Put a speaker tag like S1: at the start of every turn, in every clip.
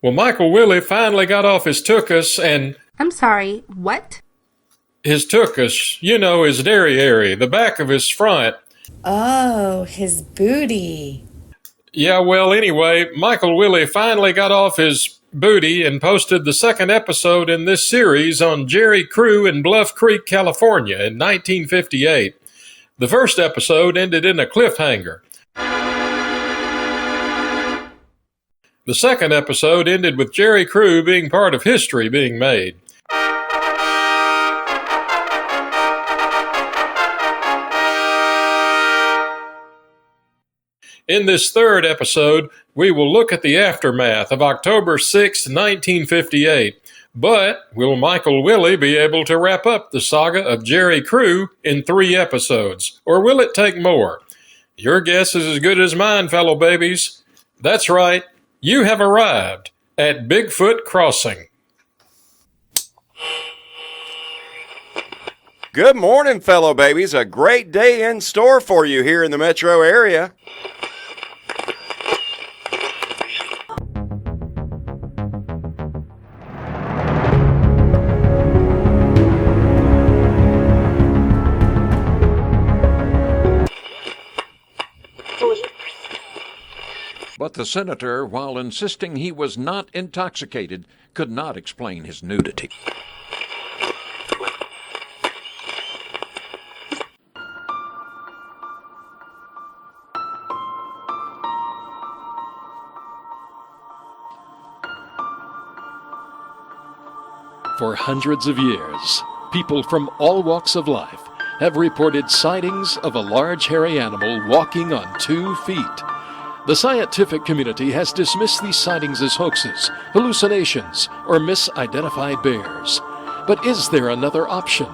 S1: Well, Michael Willie finally got off his tuchus and...
S2: I'm sorry, what?
S1: His tuchus, you know, his derriere, the back of his front.
S3: Oh, his booty.
S1: Yeah, well, anyway, Michael Willie finally got off his booty and posted the second episode in this series on Jerry Crew in Bluff Creek, California in 1958. The first episode ended in a cliffhanger. The second episode ended with Jerry Crew being part of history being made. In this third episode, we will look at the aftermath of October 6, 1958. But will Michael Willie be able to wrap up the saga of Jerry Crew in 3 episodes? Or will it take more? Your guess is as good as mine, fellow babies. That's right. You have arrived at Bigfoot Crossing.
S4: Good morning, fellow babies. A great day in store for you here in the metro area.
S5: But the senator, while insisting he was not intoxicated, could not explain his nudity.
S6: For hundreds of years, people from all walks of life have reported sightings of a large hairy animal walking on 2 feet. The scientific community has dismissed these sightings as hoaxes, hallucinations, or misidentified bears. But is there another option?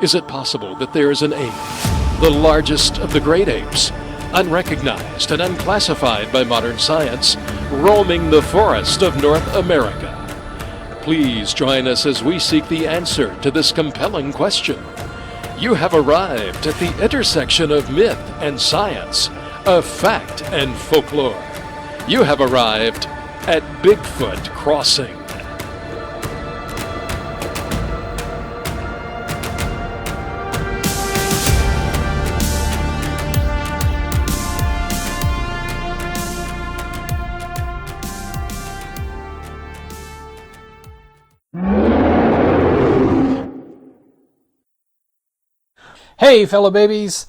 S6: Is it possible that there is an ape, the largest of the great apes, unrecognized and unclassified by modern science, roaming the forest of North America? Please join us as we seek the answer to this compelling question. You have arrived at the intersection of myth and science, of fact and folklore. You have arrived at Bigfoot Crossing.
S7: Hey, fellow babies!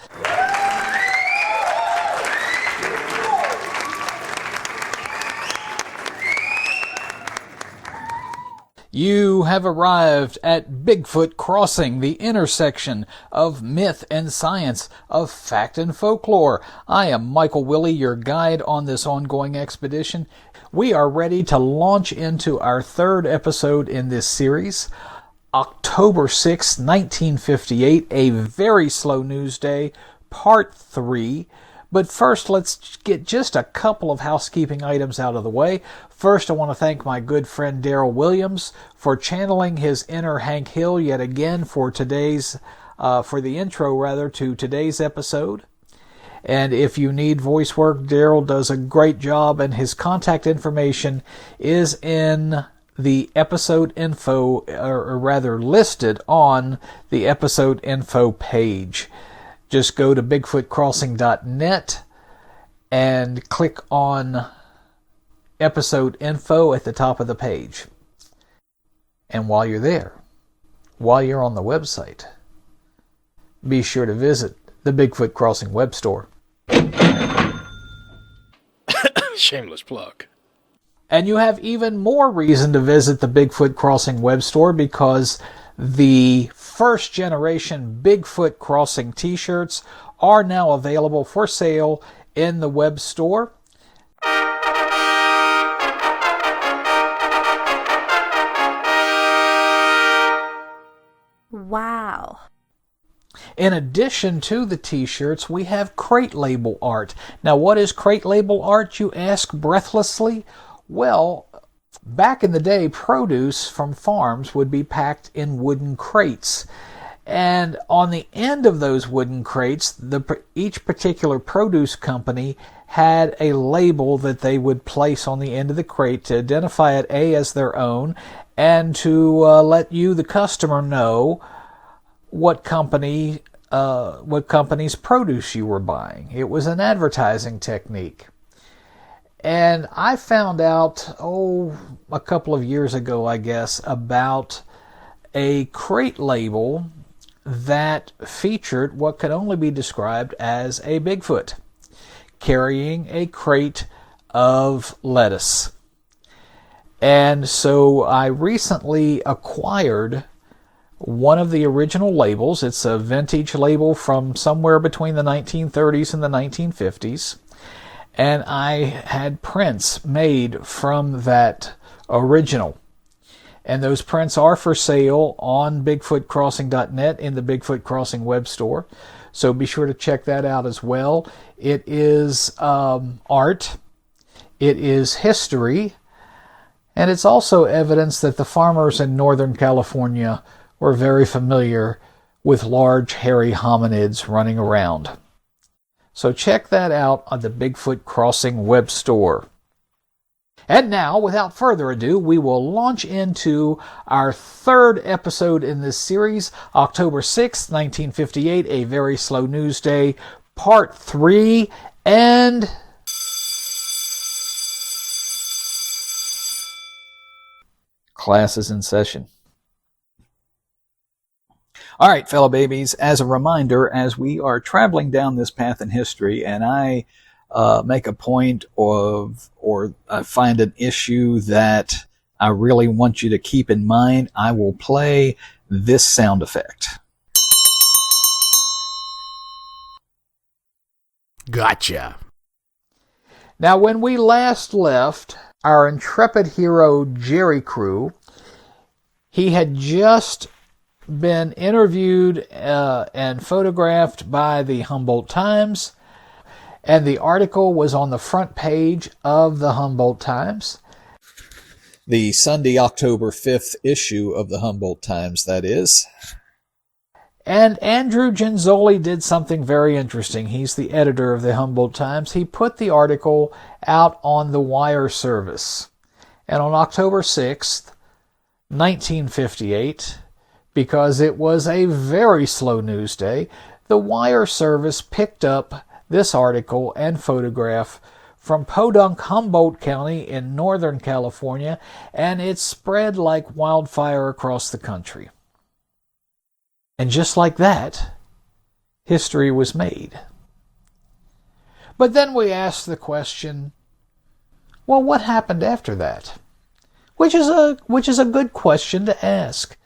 S7: You have arrived at Bigfoot Crossing, the intersection of myth and science, of fact and folklore. I am Michael Willie, your guide on this ongoing expedition. We are ready to launch into our third episode in this series. October 6, 1958, a very slow news day, part 3. But first, let's get just a couple of housekeeping items out of the way. First, I want to thank my good friend Daryl Williams for channeling his inner Hank Hill yet again for the intro to today's episode. And if you need voice work, Daryl does a great job, and his contact information is in the episode info, or rather listed on the episode info page. Just go to bigfootcrossing.net and click on episode info at the top of the page. And while you're there, while you're on the website, be sure to visit the Bigfoot Crossing web store. Shameless plug. And you have even more reason to visit the Bigfoot Crossing web store, because the first generation Bigfoot Crossing t-shirts are now available for sale in the web store.
S2: Wow.
S7: In addition to the t-shirts, we have crate label art. Now, what is crate label art, you ask breathlessly? Well, back in the day, produce from farms would be packed in wooden crates. And on the end of those wooden crates, each particular produce company had a label that they would place on the end of the crate to identify it, as their own, and to let you, the customer, know what company's produce you were buying. It was an advertising technique. And I found out, a couple of years ago, I guess, about a crate label that featured what could only be described as a Bigfoot carrying a crate of lettuce. And so I recently acquired one of the original labels. It's a vintage label from somewhere between the 1930s and the 1950s. And I had prints made from that original. And those prints are for sale on BigfootCrossing.net in the Bigfoot Crossing web store. So be sure to check that out as well. It is art. It is history. And it's also evidence that the farmers in Northern California were very familiar with large, hairy hominids running around. So check that out on the Bigfoot Crossing web store. And now, without further ado, we will launch into our third episode in this series, October 6th, 1958, A Very Slow News Day, Part 3, and... class is in session. All right, fellow babies, as a reminder, as we are traveling down this path in history, and I make a point of, or I find an issue that I really want you to keep in mind, I will play this sound effect.
S8: Gotcha.
S7: Now, when we last left our intrepid hero Jerry Crew, he had just been interviewed and photographed by the Humboldt Times, and the article was on the front page of the Humboldt Times. The Sunday, October 5th issue of the Humboldt Times, that is. And Andrew Genzoli did something very interesting. He's the editor of the Humboldt Times. He put the article out on the wire service. And on October 6th, 1958, because it was a very slow news day, the wire service picked up this article and photograph from Podunk, Humboldt County in Northern California, and it spread like wildfire across the country. And just like that, history was made. But then we asked the question, well, what happened after that? Which is a good question to ask.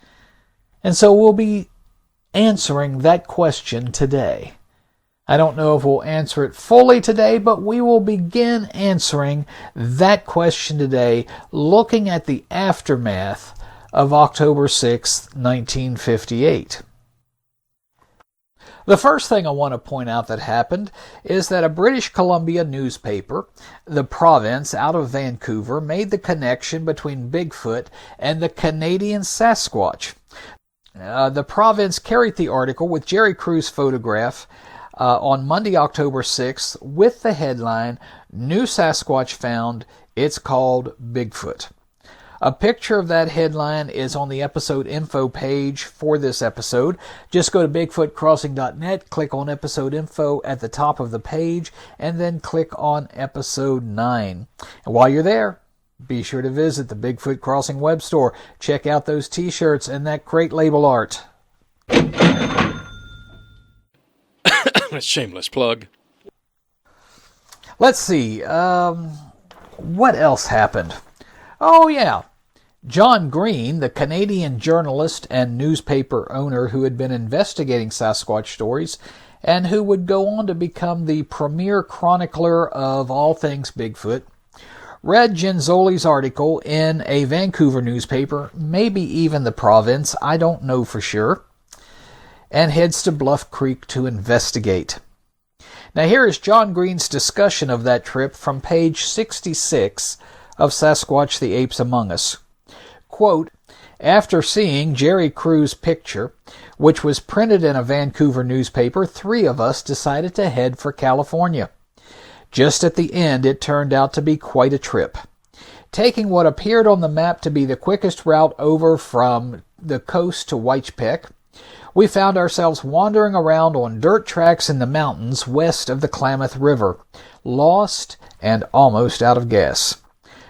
S7: And so we'll be answering that question today. I don't know if we'll answer it fully today, but we will begin answering that question today, looking at the aftermath of October 6th, 1958. The first thing I want to point out that happened is that a British Columbia newspaper, The Province, out of Vancouver, made the connection between Bigfoot and the Canadian Sasquatch. The Province carried the article with Jerry Crew's photograph on Monday, October 6th, with the headline, New Sasquatch Found, It's Called Bigfoot. A picture of that headline is on the episode info page for this episode. Just go to BigfootCrossing.net, click on episode info at the top of the page, and then click on episode 9. And while you're there, be sure to visit the Bigfoot Crossing web store. Check out those t-shirts and that crate label art.
S6: A shameless plug.
S7: Let's see. What else happened? Oh, yeah. John Green, the Canadian journalist and newspaper owner who had been investigating Sasquatch stories and who would go on to become the premier chronicler of all things Bigfoot, read Genzoli's article in a Vancouver newspaper, maybe even the Province, I don't know for sure, and heads to Bluff Creek to investigate. Now here is John Green's discussion of that trip from page 66 of Sasquatch the Apes Among Us. Quote, after seeing Jerry Crew's picture, which was printed in a Vancouver newspaper, 3 of us decided to head for California. Just at the end, it turned out to be quite a trip. Taking what appeared on the map to be the quickest route over from the coast to Whitepec, we found ourselves wandering around on dirt tracks in the mountains west of the Klamath River, lost and almost out of gas.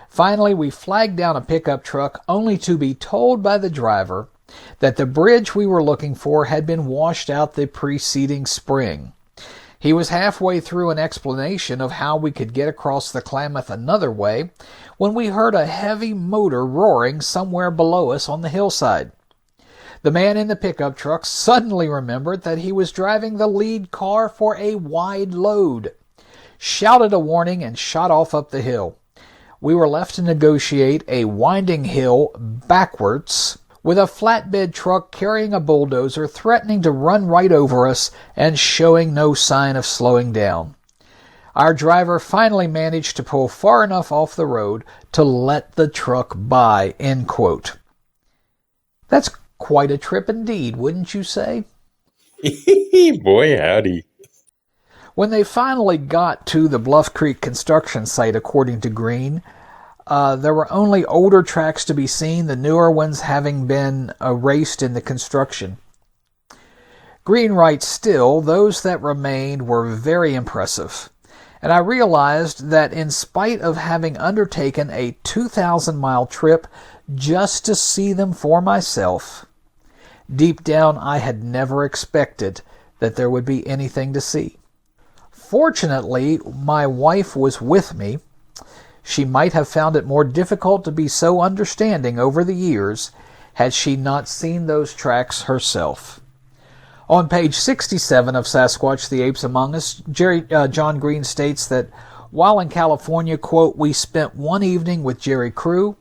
S7: Finally, we flagged down a pickup truck only to be told by the driver that the bridge we were looking for had been washed out the preceding spring. He was halfway through an explanation of how we could get across the Klamath another way when we heard a heavy motor roaring somewhere below us on the hillside. The man in the pickup truck suddenly remembered that he was driving the lead car for a wide load, shouted a warning, and shot off up the hill. We were left to negotiate a winding hill backwards with a flatbed truck carrying a bulldozer threatening to run right over us and showing no sign of slowing down. Our driver finally managed to pull far enough off the road to let the truck by, end quote. That's quite a trip indeed, wouldn't you say?
S1: Boy, howdy.
S7: When they finally got to the Bluff Creek construction site, according to Green, there were only older tracks to be seen, the newer ones having been erased in the construction. Green writes, still, those that remained were very impressive, and I realized that in spite of having undertaken a 2,000-mile trip just to see them for myself, deep down I had never expected that there would be anything to see. Fortunately, my wife was with me. She might have found it more difficult to be so understanding over the years had she not seen those tracks herself. On page 67 of Sasquatch, the Apes Among Us, John Green states that while in California, quote, we spent one evening with Jerry Crew,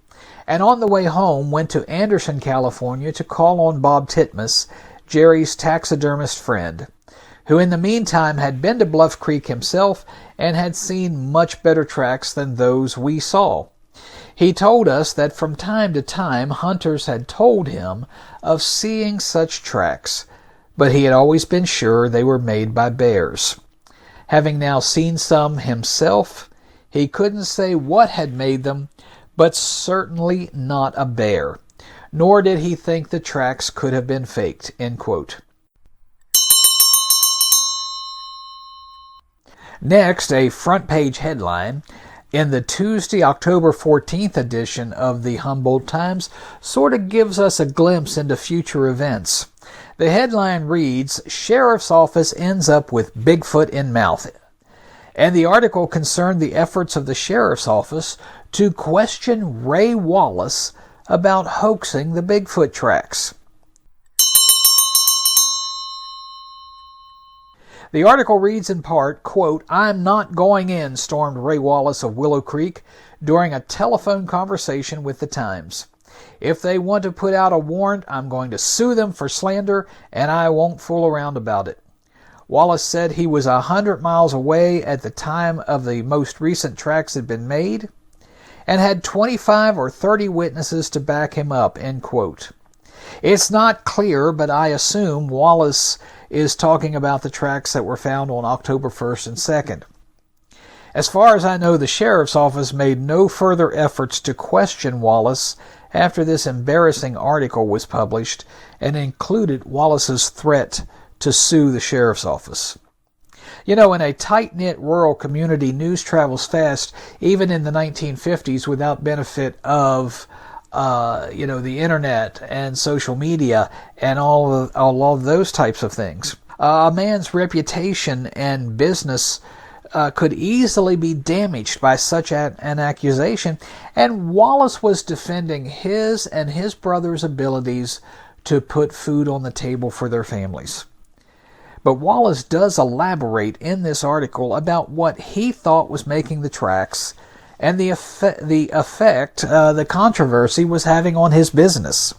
S7: and on the way home went to Anderson, California to call on Bob Titmus, Jerry's taxidermist friend, who in the meantime had been to Bluff Creek himself and had seen much better tracks than those we saw. He told us that from time to time hunters had told him of seeing such tracks, but he had always been sure they were made by bears. Having now seen some himself, he couldn't say what had made them, but certainly not a bear, nor did he think the tracks could have been faked, end quote. Next, a front-page headline in the Tuesday, October 14th edition of the Humboldt Times sort of gives us a glimpse into future events. The headline reads, Sheriff's Office ends up with Bigfoot in mouth. And the article concerned the efforts of the Sheriff's Office to question Ray Wallace about hoaxing the Bigfoot tracks. The article reads in part, quote, I'm not going in, stormed Ray Wallace of Willow Creek during a telephone conversation with the Times. If they want to put out a warrant, I'm going to sue them for slander, and I won't fool around about it. Wallace said he was 100 miles away at the time of the most recent tracks had been made, and had 25 or 30 witnesses to back him up, end quote. It's not clear, but I assume Wallace is talking about the tracks that were found on October 1st and 2nd. As far as I know, the Sheriff's Office made no further efforts to question Wallace after this embarrassing article was published and included Wallace's threat to sue the Sheriff's Office. You know, in a tight-knit rural community, news travels fast, even in the 1950s, without benefit of the internet and social media and all of those types of things. A man's reputation and business could easily be damaged by such an accusation, and Wallace was defending his and his brother's abilities to put food on the table for their families. But Wallace does elaborate in this article about what he thought was making the tracks and the effect the controversy was having on his business.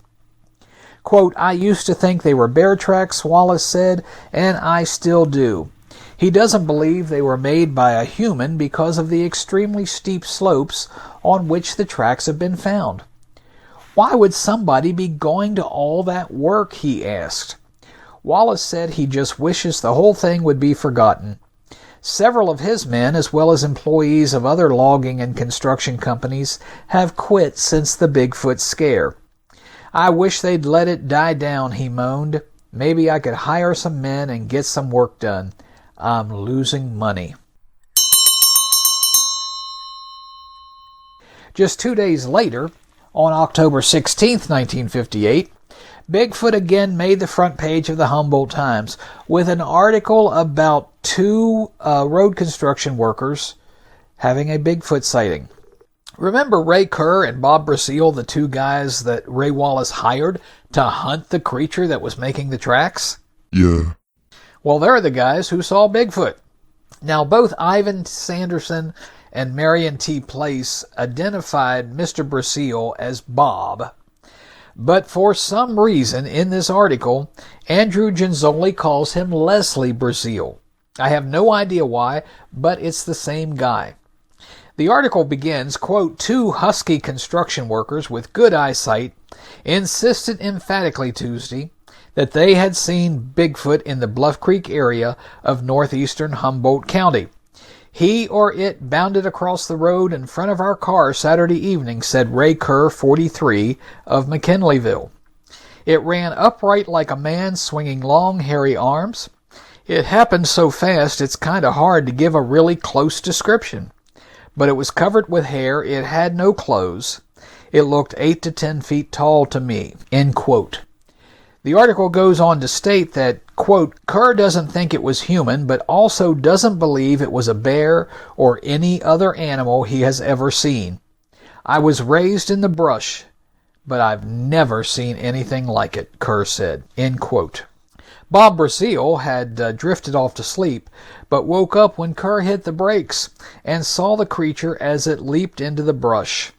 S7: Quote, I used to think they were bear tracks, Wallace said, and I still do. He doesn't believe they were made by a human because of the extremely steep slopes on which the tracks have been found. Why would somebody be going to all that work, he asked. Wallace said he just wishes the whole thing would be forgotten. Several of his men, as well as employees of other logging and construction companies, have quit since the Bigfoot scare. I wish they'd let it die down, he moaned. Maybe I could hire some men and get some work done. I'm losing money. Just 2 days later, on October 16, 1958, Bigfoot again made the front page of the Humboldt Times with an article about two road construction workers having a Bigfoot sighting. Remember Ray Kerr and Bob Brasile, the two guys that Ray Wallace hired to hunt the creature that was making the tracks?
S8: Yeah.
S7: Well, they're the guys who saw Bigfoot. Now, both Ivan Sanderson and Marion T. Place identified Mr. Brasile as Bob. But for some reason in this article, Andrew Genzoli calls him Leslie Brasile. I have no idea why, but it's the same guy. The article begins, quote, two husky construction workers with good eyesight insisted emphatically Tuesday that they had seen Bigfoot in the Bluff Creek area of northeastern Humboldt County. He or it bounded across the road in front of our car Saturday evening, said Ray Kerr, 43, of McKinleyville. It ran upright like a man swinging long, hairy arms. It happened so fast it's kind of hard to give a really close description. But it was covered with hair. It had no clothes. It looked 8 to 10 feet tall to me, end quote. The article goes on to state that, quote, Kerr doesn't think it was human, but also doesn't believe it was a bear or any other animal he has ever seen. I was raised in the brush, but I've never seen anything like it, Kerr said, end quote. Bob Brasile had drifted off to sleep, but woke up when Kerr hit the brakes and saw the creature as it leaped into the brush.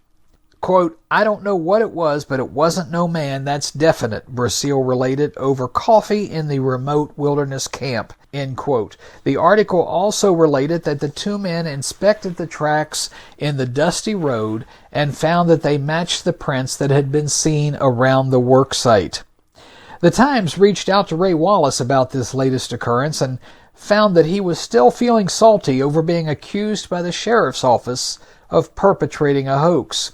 S7: Quote, I don't know what it was, but it wasn't no man, that's definite, Brasile related over coffee in the remote wilderness camp, end quote. The article also related that the two men inspected the tracks in the dusty road and found that they matched the prints that had been seen around the work site. The Times reached out to Ray Wallace about this latest occurrence and found that he was still feeling salty over being accused by the sheriff's office of perpetrating a hoax.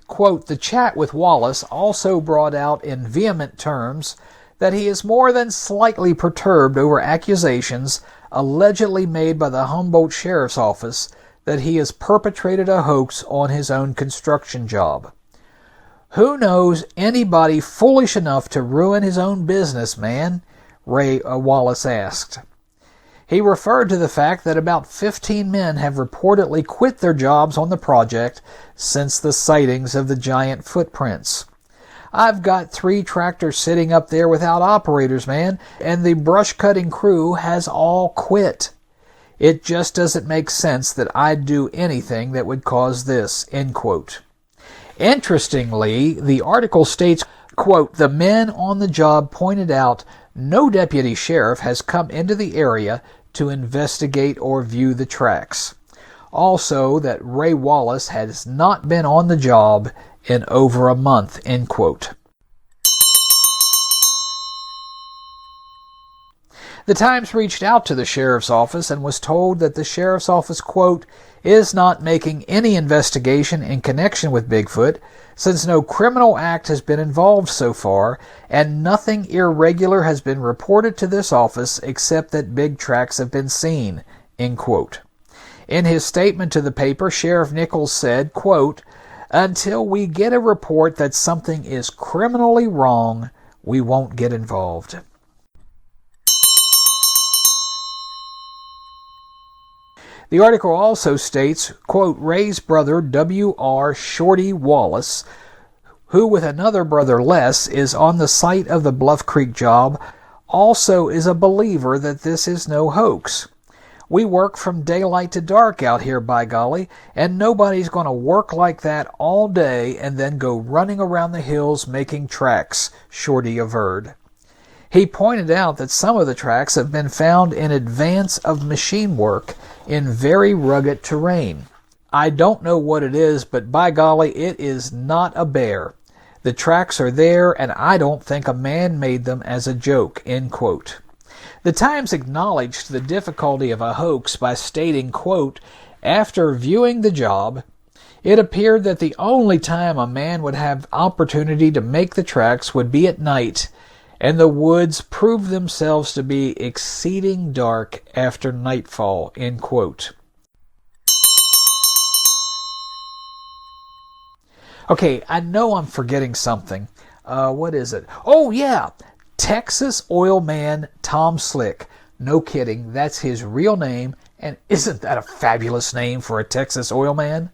S7: Quote, the chat with Wallace also brought out in vehement terms that he is more than slightly perturbed over accusations allegedly made by the Humboldt Sheriff's Office that he has perpetrated a hoax on his own construction job. Who knows anybody foolish enough to ruin his own business, man? Ray Wallace asked. He referred to the fact that about 15 men have reportedly quit their jobs on the project since the sightings of the giant footprints. I've got 3 tractors sitting up there without operators, man, and the brush cutting crew has all quit. It just doesn't make sense that I'd do anything that would cause this, end quote. Interestingly, the article states, quote, the men on the job pointed out no deputy sheriff has come into the area to investigate or view the tracks. Also, that Ray Wallace has not been on the job in over a month, end quote. The Times reached out to the sheriff's office and was told that the sheriff's office, quote, is not making any investigation in connection with Bigfoot since no criminal act has been involved so far and nothing irregular has been reported to this office except that big tracks have been seen, end quote. In his statement to the paper, Sheriff Nichols said, quote, until we get a report that something is criminally wrong, we won't get involved. The article also states, quote, Ray's brother, W.R. Shorty Wallace, who with another brother Les is on the site of the Bluff Creek job, also is a believer that this is no hoax. We work from daylight to dark out here, by golly, and nobody's going to work like that all day and then go running around the hills making tracks, Shorty averred. He pointed out that some of the tracks have been found in advance of machine work in very rugged terrain. I don't know what it is, but by golly, it is not a bear. The tracks are there, and I don't think a man made them as a joke, end quote. The Times acknowledged the difficulty of a hoax by stating, quote, after viewing the job, it appeared that the only time a man would have opportunity to make the tracks would be at night, and the woods proved themselves to be exceeding dark after nightfall, end quote. Okay, I know I'm forgetting something. What is it? Oh, yeah! Texas oil man Tom Slick. No kidding, that's his real name, and isn't that a fabulous name for a Texas oil man?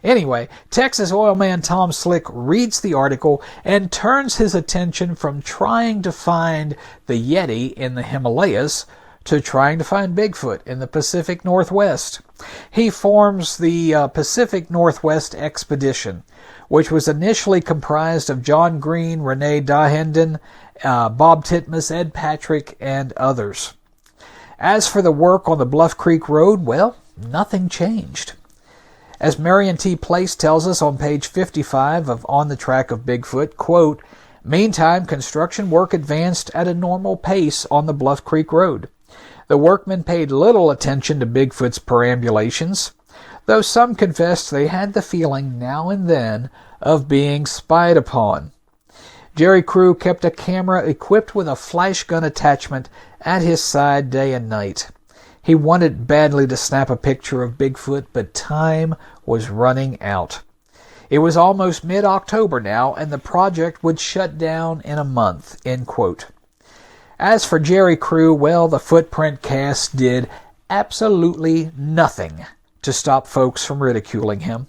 S7: Anyway, Texas oil man Tom Slick reads the article and turns his attention from trying to find the Yeti in the Himalayas to trying to find Bigfoot in the Pacific Northwest. He forms the Pacific Northwest Expedition, which was initially comprised of John Green, Renee Dahinden, Bob Titmus, Ed Patrick, and others. As for the work on the Bluff Creek Road, well, nothing changed. As Marion T. Place tells us on page 55 of On the Track of Bigfoot, quote, meantime, construction work advanced at a normal pace on the Bluff Creek Road. The workmen paid little attention to Bigfoot's perambulations, though some confessed they had the feeling now and then of being spied upon. Jerry Crew kept a camera equipped with a flash gun attachment at his side day and night. He wanted badly to snap a picture of Bigfoot, but time was running out. It was almost mid-October now, and the project would shut down in a month, end quote. As for Jerry Crew, well, the footprint cast did absolutely nothing to stop folks from ridiculing him.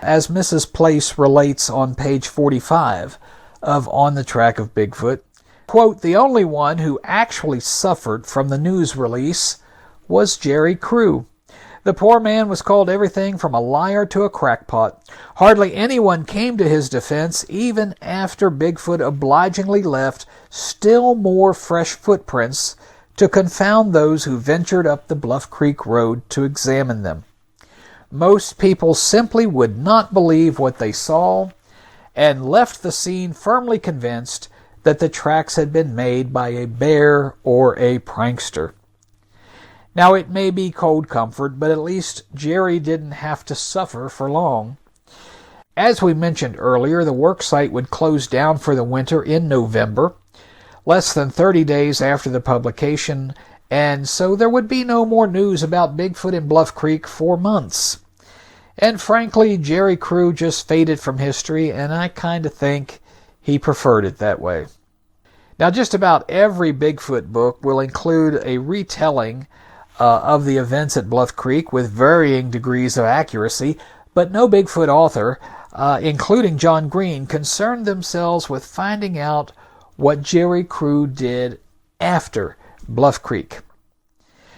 S7: As Mrs. Place relates on page 45 of On the Track of Bigfoot, quote, the only one who actually suffered from the news release was Jerry Crew. The poor man was called everything from a liar to a crackpot. Hardly anyone came to his defense, even after Bigfoot obligingly left still more fresh footprints to confound those who ventured up the Bluff Creek Road to examine them. Most people simply would not believe what they saw and left the scene firmly convinced that the tracks had been made by a bear or a prankster. Now, it may be cold comfort, but at least Jerry didn't have to suffer for long. As we mentioned earlier, the worksite would close down for the winter in November, less than 30 days after the publication, and so there would be no more news about Bigfoot in Bluff Creek for months. And frankly, Jerry Crew just faded from history, and I kind of think he preferred it that way. Now, just about every Bigfoot book will include a retelling of the events at Bluff Creek with varying degrees of accuracy, but no Bigfoot author, including John Green, concerned themselves with finding out what Jerry Crew did after Bluff Creek.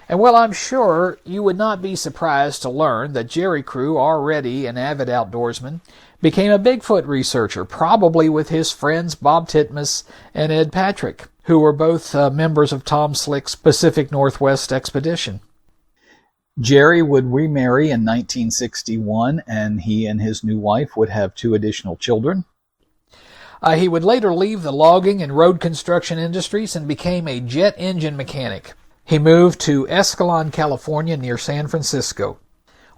S7: And well, I'm sure you would not be surprised to learn that Jerry Crew, already an avid outdoorsman, became a Bigfoot researcher, probably with his friends Bob Titmus and Ed Patrick, who were both members of Tom Slick's Pacific Northwest Expedition. Jerry would remarry in 1961, and he and his new wife would have 2 additional children. He would later leave the logging and road construction industries and became a jet engine mechanic. He moved to Escalon, California, near San Francisco.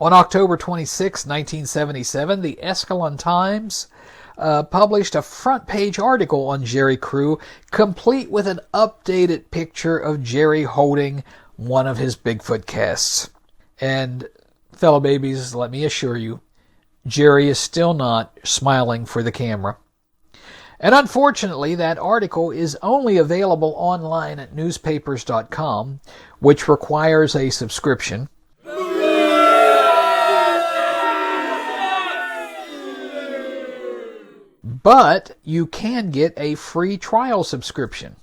S7: On October 26, 1977, the Escalon Times published a front-page article on Jerry Crew, complete with an updated picture of Jerry holding one of his Bigfoot casts. And, fellow babies, let me assure you, Jerry is still not smiling for the camera. And unfortunately, that article is only available online at newspapers.com, which requires a subscription. But you can get a free trial subscription.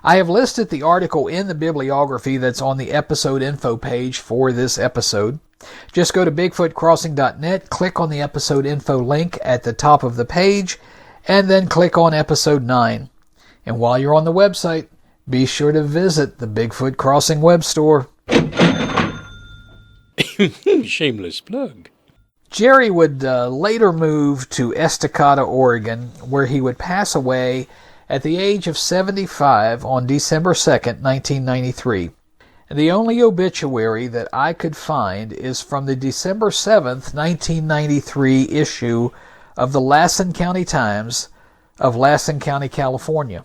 S7: I have listed the article in the bibliography that's on the episode info page for this episode. Just go to bigfootcrossing.net, click on the episode info link at the top of the page, and then click on episode 9. And while you're on the website, be sure to visit the Bigfoot Crossing web store.
S6: Shameless plug.
S7: Jerry would later move to Estacada, Oregon, where he would pass away at the age of 75 on December 2nd, 1993. The only obituary that I could find is from the December 7th, 1993 issue of the Lassen County Times of Lassen County, California.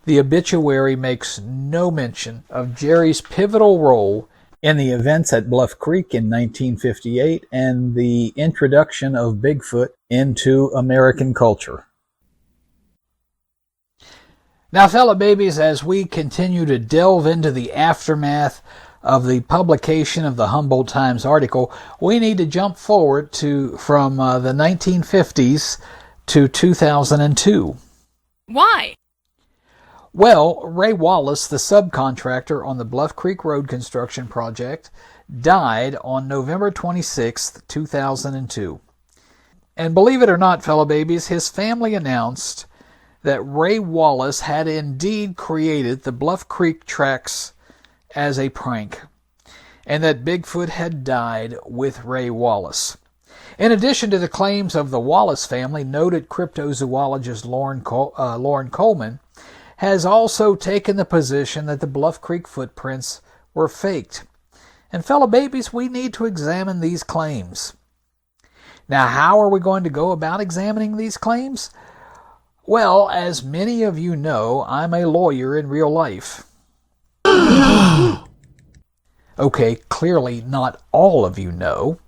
S7: The obituary makes no mention of Jerry's pivotal role in the events at Bluff Creek in 1958 and the introduction of Bigfoot into American culture. Now, fellow babies, as we continue to delve into the aftermath of the publication of the Humboldt Times article, we need to jump forward from the 1950s to 2002.
S8: Why?
S7: Well, Ray Wallace, the subcontractor on the Bluff Creek Road construction project, died on November 26, 2002. And believe it or not, fellow babies, his family announced that Ray Wallace had indeed created the Bluff Creek tracks as a prank, and that Bigfoot had died with Ray Wallace. In addition to the claims of the Wallace family, noted cryptozoologist Lauren Coleman has also taken the position that the Bluff Creek footprints were faked. And fellow babies, we need to examine these claims. Now, how are we going to go about examining these claims? Well, as many of you know, I'm a lawyer in real life. Okay, clearly not all of you know,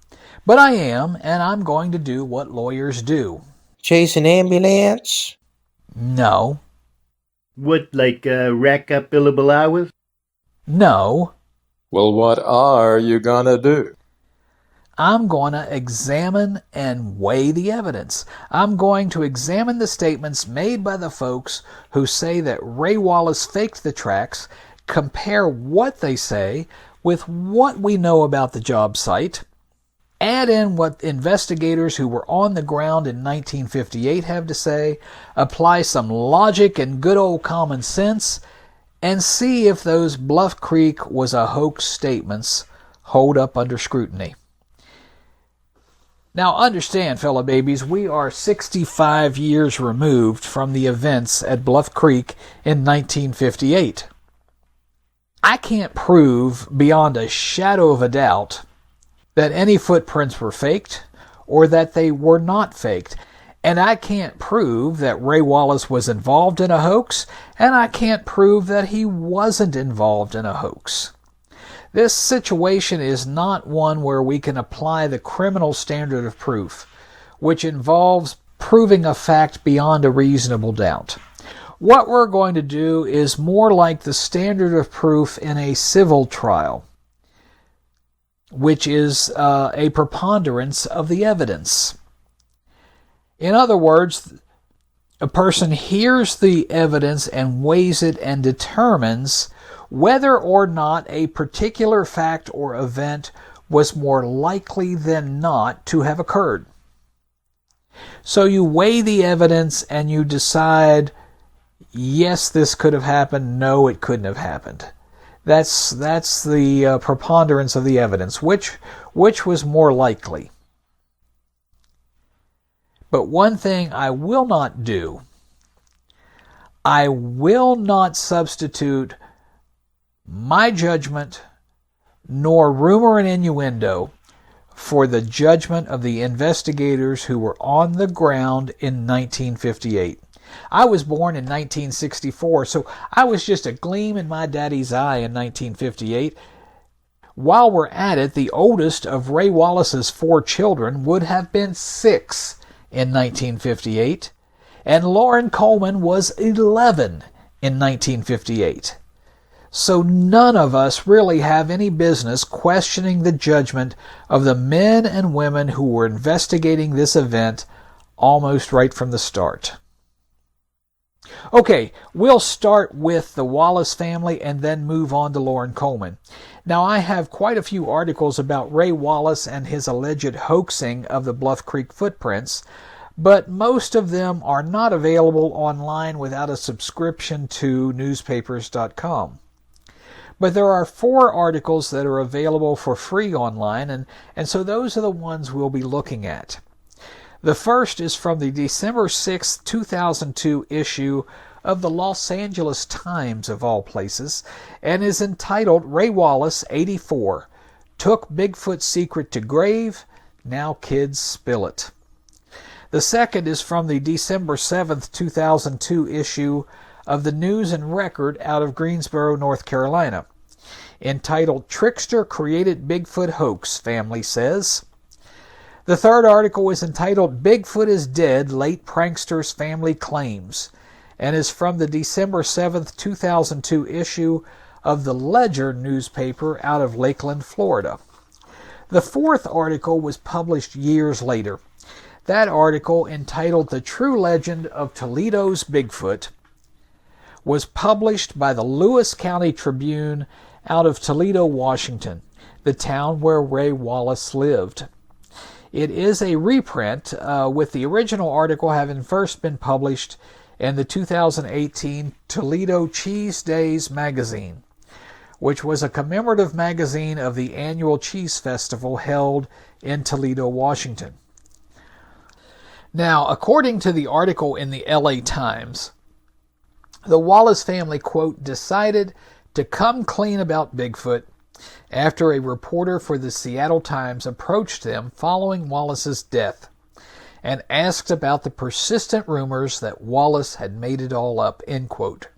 S7: but I am, and I'm going to do what lawyers do.
S9: Chase an ambulance?
S7: No.
S10: What, like rack up billable hours?
S7: No.
S1: Well, what are you gonna do?
S7: I'm going to examine and weigh the evidence. I'm going to examine the statements made by the folks who say that Ray Wallace faked the tracks, compare what they say with what we know about the job site, add in what investigators who were on the ground in 1958 have to say, apply some logic and good old common sense, and see if those Bluff Creek was a hoax statements hold up under scrutiny. Now understand, fellow babies, we are 65 years removed from the events at Bluff Creek in 1958. I can't prove beyond a shadow of a doubt that any footprints were faked or that they were not faked. And I can't prove that Ray Wallace was involved in a hoax, and I can't prove that he wasn't involved in a hoax. This situation is not one where we can apply the criminal standard of proof, which involves proving a fact beyond a reasonable doubt. What we're going to do is more like the standard of proof in a civil trial, which is a preponderance of the evidence. In other words, a person hears the evidence and weighs it and determines whether or not a particular fact or event was more likely than not to have occurred. So you weigh the evidence and you decide, yes, this could have happened, no, it couldn't have happened. That's the preponderance of the evidence. Which was more likely? But one thing I will not do, I will not substitute my judgment nor rumor and innuendo for the judgment of the investigators who were on the ground in 1958. I was born in 1964, so I was just a gleam in my daddy's eye in 1958. While we're at it, the oldest of Ray Wallace's 4 children would have been 6 in 1958, and Lauren Coleman was 11 in 1958. So none of us really have any business questioning the judgment of the men and women who were investigating this event almost right from the start. Okay, we'll start with the Wallace family and then move on to Lauren Coleman. Now, I have quite a few articles about Ray Wallace and his alleged hoaxing of the Bluff Creek footprints, but most of them are not available online without a subscription to newspapers.com. But there are 4 articles that are available for free online, and so those are the ones we'll be looking at. The first is from the December 6, 2002 issue of the Los Angeles Times, of all places, and is entitled Ray Wallace, 84, Took Bigfoot Secret to Grave, Now Kids Spill It. The second is from the December 7, 2002 issue of the News and Record out of Greensboro, North Carolina, entitled Trickster Created Bigfoot Hoax, Family Says. The third article is entitled Bigfoot is Dead, Late Prankster's Family Claims, and is from the December 7, 2002 issue of the Ledger newspaper out of Lakeland, Florida. The fourth article was published years later. That article, entitled The True Legend of Toledo's Bigfoot, was published by the Lewis County Tribune out of Toledo, Washington, the town where Ray Wallace lived. It is a reprint, with the original article having first been published in the 2018 Toledo Cheese Days magazine, which was a commemorative magazine of the annual cheese festival held in Toledo, Washington. Now, according to the article in the LA Times, the Wallace family, quote, decided to come clean about Bigfoot after a reporter for the Seattle Times approached them following Wallace's death and asked about the persistent rumors that Wallace had made it all up, end quote.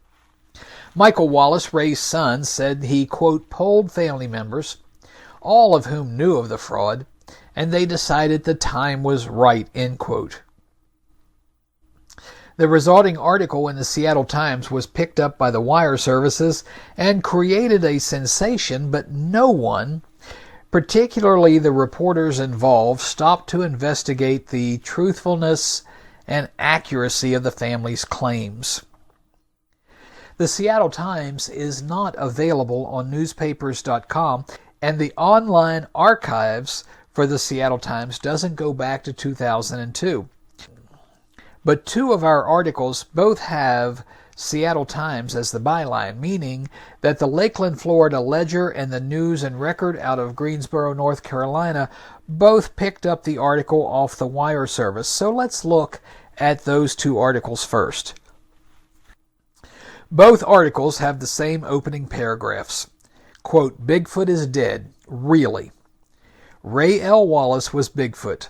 S7: Michael Wallace, Ray's son, said he, quote, polled family members, all of whom knew of the fraud, and they decided the time was right, end quote. The resulting article in the Seattle Times was picked up by the wire services and created a sensation, but no one, particularly the reporters involved, stopped to investigate the truthfulness and accuracy of the family's claims. The Seattle Times is not available on newspapers.com, and the online archives for the Seattle Times doesn't go back to 2002. But 2 of our articles both have Seattle Times as the byline, meaning that the Lakeland, Florida Ledger and the News and Record out of Greensboro, North Carolina both picked up the article off the wire service. So let's look at those 2 articles first. Both articles have the same opening paragraphs. Quote, Bigfoot is dead. Really. Ray L. Wallace was Bigfoot.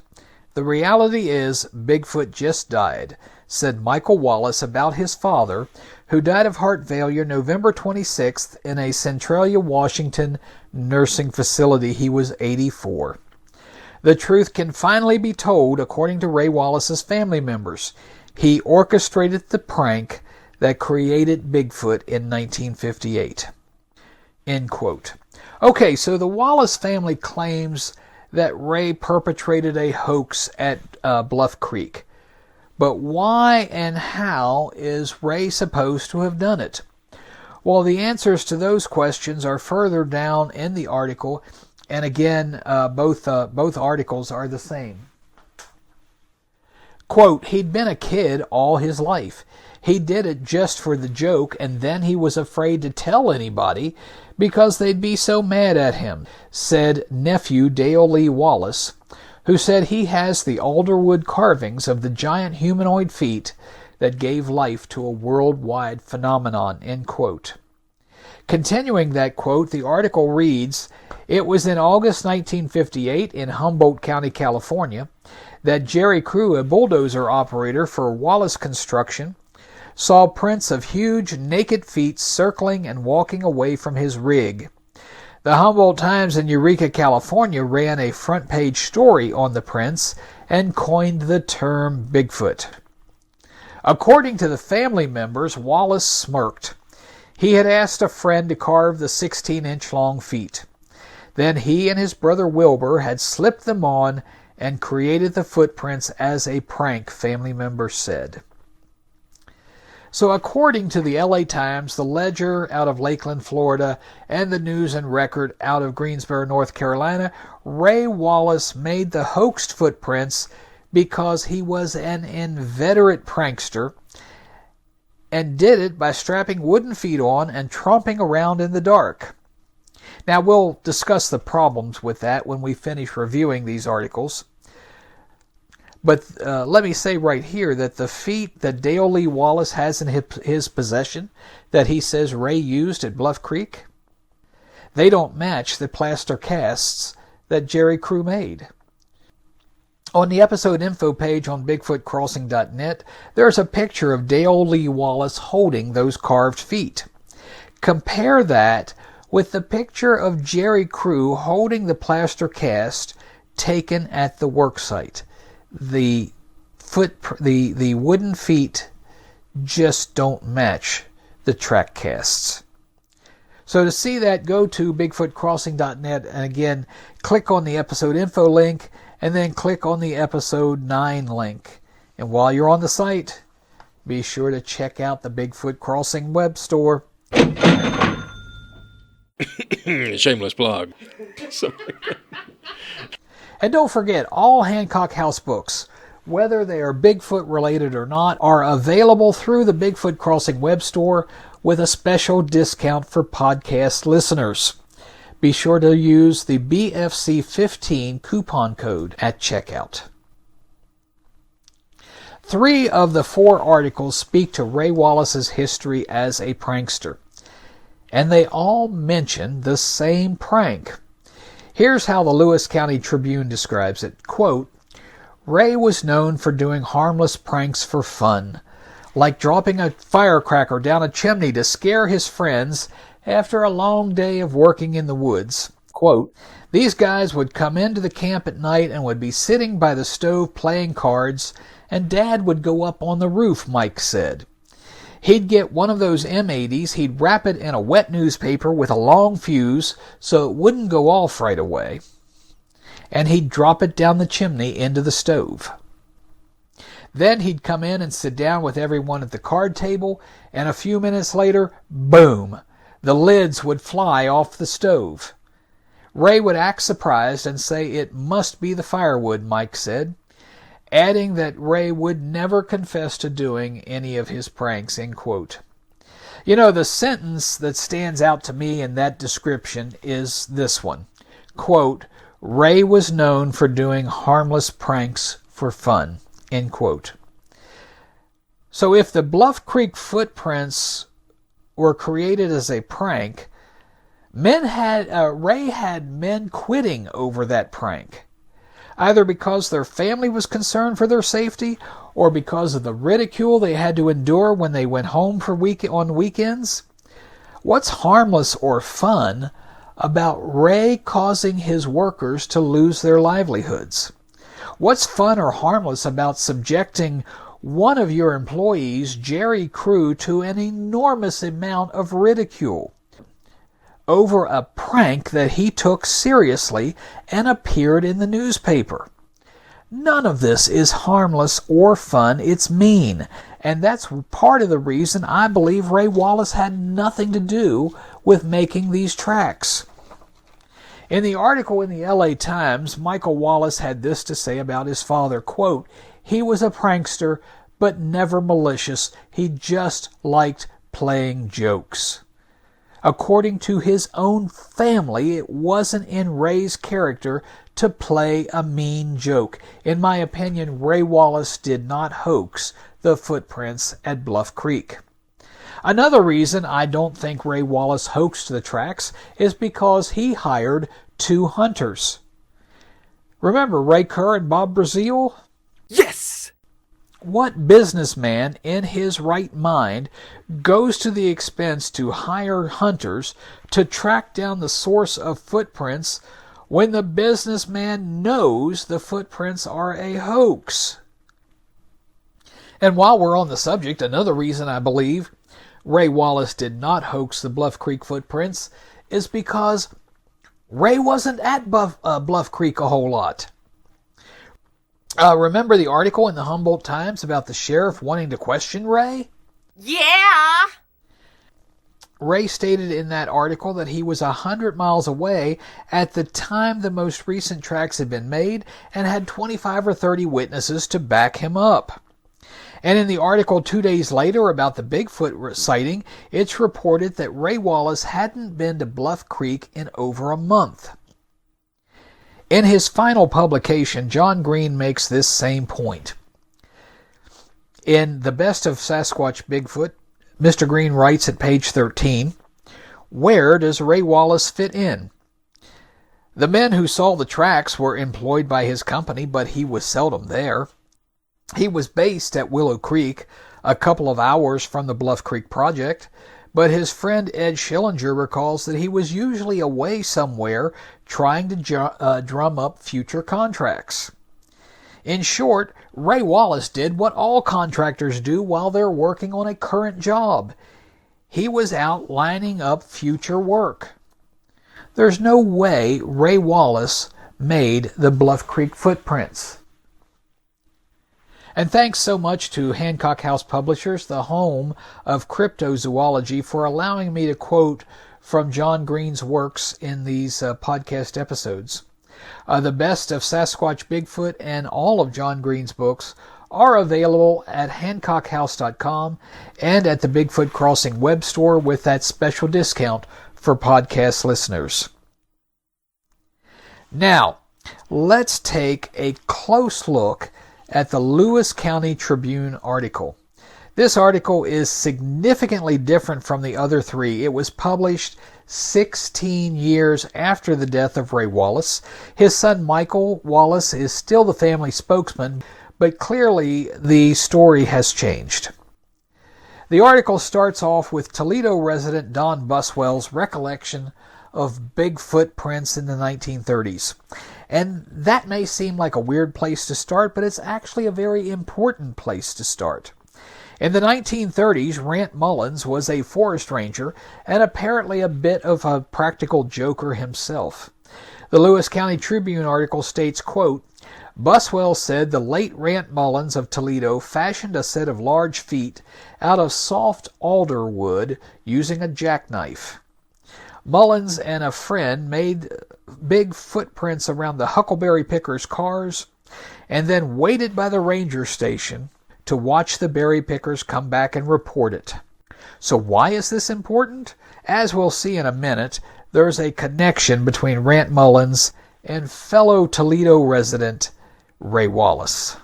S7: The reality is, Bigfoot just died, said Michael Wallace about his father, who died of heart failure November 26th in a Centralia, Washington nursing facility. He was 84. The truth can finally be told, according to Ray Wallace's family members. He orchestrated the prank that created Bigfoot in 1958. End quote. Okay, so the Wallace family claims that Ray perpetrated a hoax at Bluff Creek. But why and how is Ray supposed to have done it? Well, the answers to those questions are further down in the article, and again, both articles are the same. Quote, he'd been a kid all his life. He did it just for the joke, and then he was afraid to tell anybody because they'd be so mad at him, said nephew Dale Lee Wallace, who said he has the alderwood carvings of the giant humanoid feet that gave life to a worldwide phenomenon, end quote. Continuing that quote, the article reads, it was in August 1958 in Humboldt County, California, that Jerry Crew, a bulldozer operator for Wallace Construction, saw prints of huge naked feet circling and walking away from his rig. The Humboldt Times in Eureka, California ran a front-page story on the prints and coined the term Bigfoot. According to the family members, Wallace smirked. He had asked a friend to carve the 16-inch long feet. Then he and his brother Wilbur had slipped them on and created the footprints as a prank, family members said. So according to the LA Times, the Ledger out of Lakeland, Florida, and the News and Record out of Greensboro, North Carolina, Ray Wallace made the hoaxed footprints because he was an inveterate prankster and did it by strapping wooden feet on and tromping around in the dark. Now, we'll discuss the problems with that when we finish reviewing these articles. But let me say right here that the feet that Dale Lee Wallace has in his possession, that he says Ray used at Bluff Creek, they don't match the plaster casts that Jerry Crew made. On the episode info page on BigfootCrossing.net, there's a picture of Dale Lee Wallace holding those carved feet. Compare that with the picture of Jerry Crew holding the plaster cast taken at the worksite. The wooden feet just don't match the track casts. So to see that, go to BigfootCrossing.net and again, click on the episode info link and then click on the episode 9 link. And while you're on the site, be sure to check out the Bigfoot Crossing web store.
S1: Shameless plug.
S7: And don't forget, all Hancock House books, whether they are Bigfoot related or not, are available through the Bigfoot Crossing web store with a special discount for podcast listeners. Be sure to use the BFC15 coupon code at checkout. 3 of the 4 articles speak to Ray Wallace's history as a prankster, and they all mention the same prank. Here's how the Lewis County Tribune describes it. Quote, Ray was known for doing harmless pranks for fun, like dropping a firecracker down a chimney to scare his friends after a long day of working in the woods. Quote, these guys would come into the camp at night and would be sitting by the stove playing cards, and Dad would go up on the roof, Mike said. He'd get one of those M80s, he'd wrap it in a wet newspaper with a long fuse so it wouldn't go off right away, and he'd drop it down the chimney into the stove. Then he'd come in and sit down with everyone at the card table, and a few minutes later, boom, the lids would fly off the stove. Ray would act surprised and say it must be the firewood, Mike said, adding that Ray would never confess to doing any of his pranks, end quote. You know, the sentence that stands out to me in that description is this one. Quote, Ray was known for doing harmless pranks for fun, end quote. So if the Bluff Creek footprints were created as a prank, Ray had men quitting over that prank, either because their family was concerned for their safety or because of the ridicule they had to endure when they went home on weekends. What's harmless or fun about Ray causing his workers to lose their livelihoods? What's fun or harmless about subjecting one of your employees, Jerry Crew, to an enormous amount of ridicule over a prank that he took seriously and appeared in the newspaper? None of this is harmless or fun, it's mean. And that's part of the reason I believe Ray Wallace had nothing to do with making these tracks. In the article in the LA Times, Michael Wallace had this to say about his father, quote, he was a prankster, but never malicious. He just liked playing jokes. According to his own family, it wasn't in Ray's character to play a mean joke. In my opinion, Ray Wallace did not hoax the footprints at Bluff Creek. Another reason I don't think Ray Wallace hoaxed the tracks is because he hired 2 hunters. Remember Ray Kerr and Bob Brazil?
S4: Yes!
S7: What businessman in his right mind goes to the expense to hire hunters to track down the source of footprints when the businessman knows the footprints are a hoax? And while we're on the subject, another reason I believe Ray Wallace did not hoax the Bluff Creek footprints is because Ray wasn't at Bluff Creek a whole lot. Remember the article in the Humboldt Times about the sheriff wanting to question Ray?
S3: Yeah!
S7: Ray stated in that article that he was 100 miles away at the time the most recent tracks had been made and had 25 or 30 witnesses to back him up. And in the article 2 days later about the Bigfoot sighting, it's reported that Ray Wallace hadn't been to Bluff Creek in over a month. In his final publication, John Green makes this same point. In The Best of Sasquatch Bigfoot, Mr. Green writes at page 13, "Where does Ray Wallace fit in? The men who saw the tracks were employed by his company, but he was seldom there. He was based at Willow Creek, a couple of hours from the Bluff Creek project, but his friend Ed Schillinger recalls that he was usually away somewhere trying to drum up future contracts. In short, Ray Wallace did what all contractors do while they're working on a current job. He was out lining up future work. There's no way Ray Wallace made the Bluff Creek footprints." And thanks so much to Hancock House Publishers, the home of cryptozoology, for allowing me to quote from John Green's works in these podcast episodes. The Best of Sasquatch Bigfoot and all of John Green's books are available at hancockhouse.com and at the Bigfoot Crossing web store with that special discount for podcast listeners. Now, let's take a close look at the Lewis County Tribune article. This article is significantly different from the other three. It was published 16 years after the death of Ray Wallace. His son Michael Wallace is still the family spokesman, but clearly the story has changed. The article starts off with Toledo resident Don Buswell's recollection of big footprints in the 1930s. And that may seem like a weird place to start, but it's actually a very important place to start. In the 1930s, Rant Mullins was a forest ranger and apparently a bit of a practical joker himself. The Lewis County Tribune article states, quote, "Buswell said the late Rant Mullins of Toledo fashioned a set of large feet out of soft alder wood using a jackknife. Mullins and a friend made big footprints around the huckleberry pickers' cars and then waited by the ranger station to watch the berry pickers come back and report it." So why is this important? As we'll see in a minute, there's a connection between Rant Mullins and fellow Toledo resident Ray Wallace.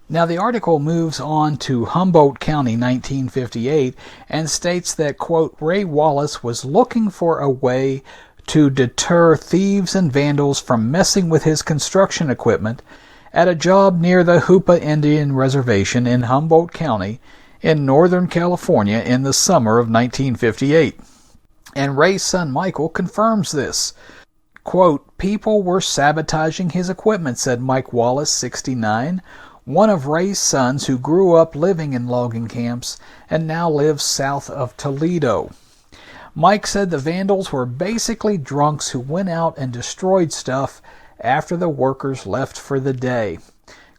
S7: Now the article moves on to Humboldt County, 1958, and states that, quote, "Ray Wallace was looking for a way to deter thieves and vandals from messing with his construction equipment at a job near the Hoopa Indian Reservation in Humboldt County in Northern California in the summer of 1958. And Ray's son Michael confirms this. Quote, "People were sabotaging his equipment," said Mike Wallace, 69, one of Ray's sons who grew up living in logging camps and now lives south of Toledo. Mike said the vandals were basically drunks who went out and destroyed stuff after the workers left for the day.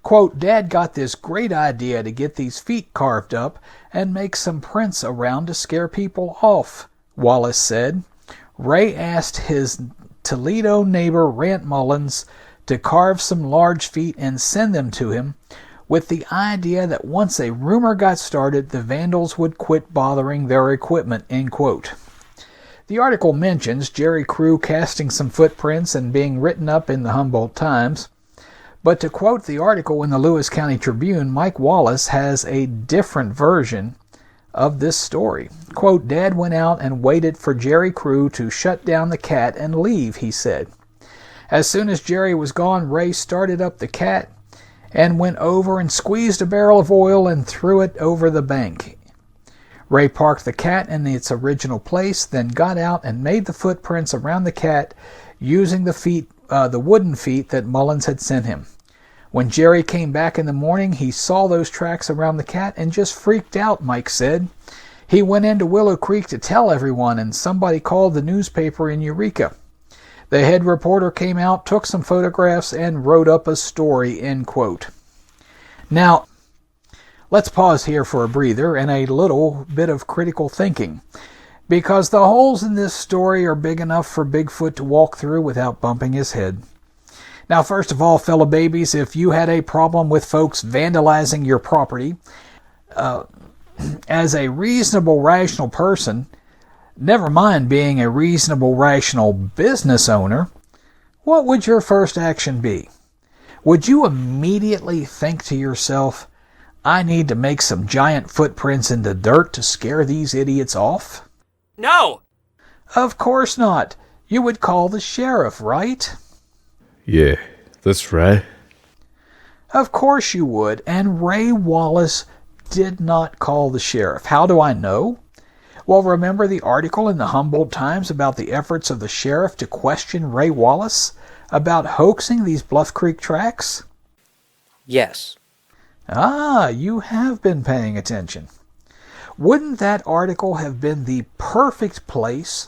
S7: Quote, "Dad got this great idea to get these feet carved up and make some prints around to scare people off," Wallace said. Ray asked his Toledo neighbor Rant Mullins to carve some large feet and send them to him, with the idea that once a rumor got started, the vandals would quit bothering their equipment, end quote. The article mentions Jerry Crew casting some footprints and being written up in the Humboldt Times, but to quote the article in the Lewis County Tribune, Mike Wallace has a different version of this story. Quote, "Dad went out and waited for Jerry Crew to shut down the cat and leave," he said. As soon as Jerry was gone, Ray started up the cat and went over and squeezed a barrel of oil and threw it over the bank. Ray parked the cat in its original place, then got out and made the footprints around the cat using the wooden feet that Mullins had sent him. When Jerry came back in the morning, he saw those tracks around the cat and just freaked out, Mike said. He went into Willow Creek to tell everyone, and somebody called the newspaper in Eureka. The head reporter came out, took some photographs, and wrote up a story, end quote. Now, let's pause here for a breather and a little bit of critical thinking, because the holes in this story are big enough for Bigfoot to walk through without bumping his head. Now, first of all, fellow babies, if you had a problem with folks vandalizing your property, as a reasonable, rational person, never mind being a reasonable, rational business owner, what would your first action be? Would you immediately think to yourself, I need to make some giant footprints in the dirt to scare these idiots off?
S8: No!
S7: Of course not. You would call the sheriff, right?
S11: Yeah, that's right.
S7: Of course you would, and Ray Wallace did not call the sheriff. How do I know? Well, remember the article in the Humboldt Times about the efforts of the sheriff to question Ray Wallace about hoaxing these Bluff Creek tracks?
S9: Yes.
S7: Ah, you have been paying attention. Wouldn't that article have been the perfect place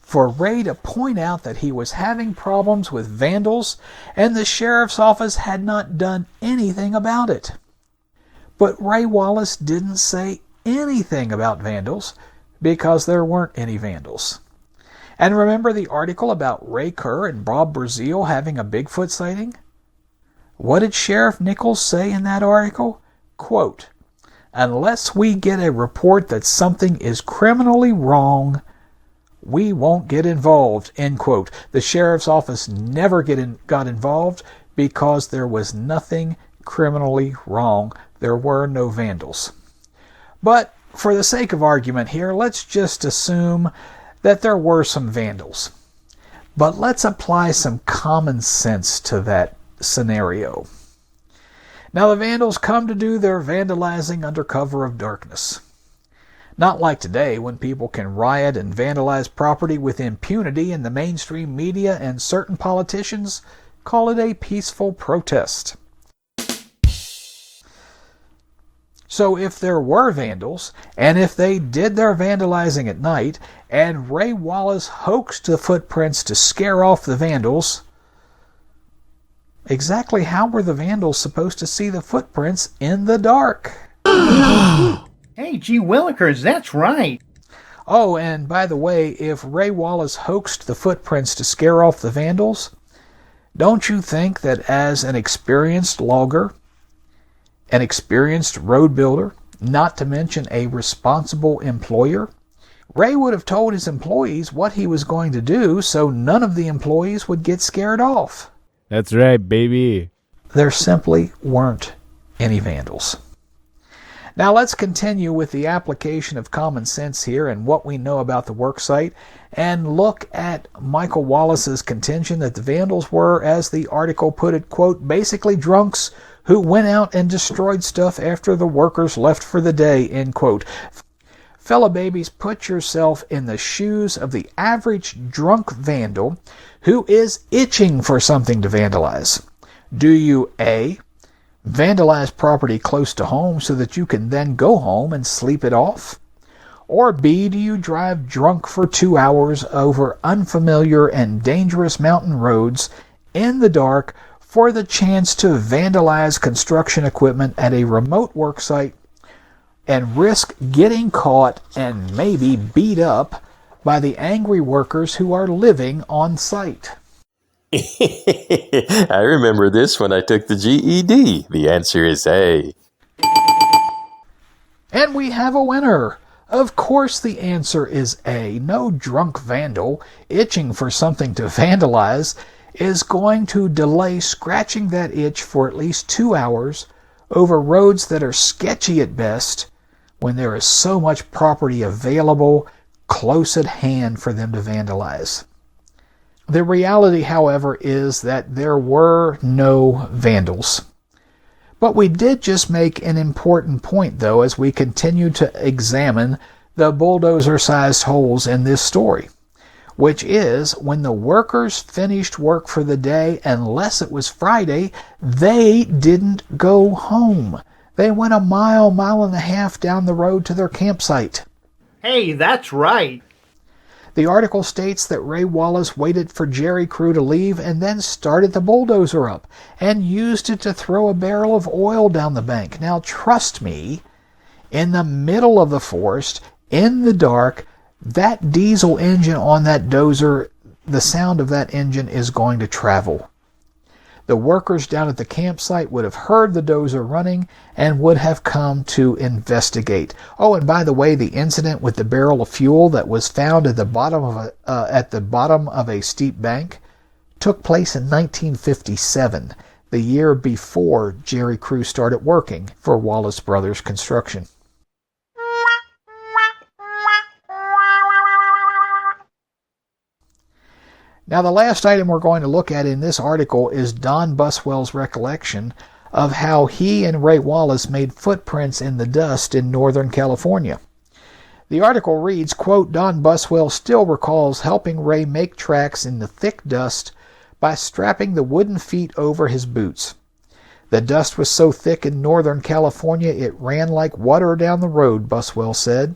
S7: for Ray to point out that he was having problems with vandals and the sheriff's office had not done anything about it? But Ray Wallace didn't say anything about vandals because there weren't any vandals. And remember the article about Ray Kerr and Bob Brazil having a Bigfoot sighting? What did Sheriff Nichols say in that article? Quote, unless we get a report that something is criminally wrong, we won't get involved, end quote. The sheriff's office never got involved because there was nothing criminally wrong. There were no vandals. But for the sake of argument here, let's just assume that there were some vandals. But let's apply some common sense to that scenario. Now the vandals come to do their vandalizing under cover of darkness. Not like today when people can riot and vandalize property with impunity and the mainstream media and certain politicians call it a peaceful protest. So if there were vandals, and if they did their vandalizing at night, and Ray Wallace hoaxed the footprints to scare off the vandals, exactly how were the vandals supposed to see the footprints in the dark?
S10: Hey, gee willikers, that's right.
S7: Oh, and by the way, if Ray Wallace hoaxed the footprints to scare off the vandals, don't you think that as an experienced logger, an experienced road builder, not to mention a responsible employer, Ray would have told his employees what he was going to do so none of the employees would get scared off?
S11: That's right, baby.
S7: There simply weren't any vandals. Now let's continue with the application of common sense here and what we know about the worksite and look at Michael Wallace's contention that the vandals were, as the article put it, quote, basically drunks who went out and destroyed stuff after the workers left for the day, end quote. Fellow babies, put yourself in the shoes of the average drunk vandal who is itching for something to vandalize. Do you A, vandalize property close to home so that you can then go home and sleep it off? Or B, do you drive drunk for 2 hours over unfamiliar and dangerous mountain roads in the dark for the chance to vandalize construction equipment at a remote work site and risk getting caught and maybe beat up by the angry workers who are living on site?
S12: I remember this when I took the GED. The answer is A.
S7: And we have a winner. Of course the answer is A. No drunk vandal itching for something to vandalize is going to delay scratching that itch for at least 2 hours over roads that are sketchy at best when there is so much property available close at hand for them to vandalize. The reality, however, is that there were no vandals. But we did just make an important point, though, as we continue to examine the bulldozer-sized holes in this story, which is when the workers finished work for the day, unless it was Friday, they didn't go home. They went a mile and a half down the road to their campsite.
S10: Hey, that's right.
S7: The article states that Ray Wallace waited for Jerry Crew to leave and then started the bulldozer up and used it to throw a barrel of oil down the bank. Now, trust me, in the middle of the forest, in the dark, that diesel engine on that dozer, the sound of that engine is going to travel. The workers down at the campsite would have heard the dozer running and would have come to investigate. Oh, and by the way, the incident with the barrel of fuel that was found at the bottom of a steep bank took place in 1957, the year before Jerry Crew started working for Wallace Brothers Construction. Now, the last item we're going to look at in this article is Don Buswell's recollection of how he and Ray Wallace made footprints in the dust in Northern California. The article reads, quote, Don Buswell still recalls helping Ray make tracks in the thick dust by strapping the wooden feet over his boots. The dust was so thick in Northern California it ran like water down the road, Buswell said,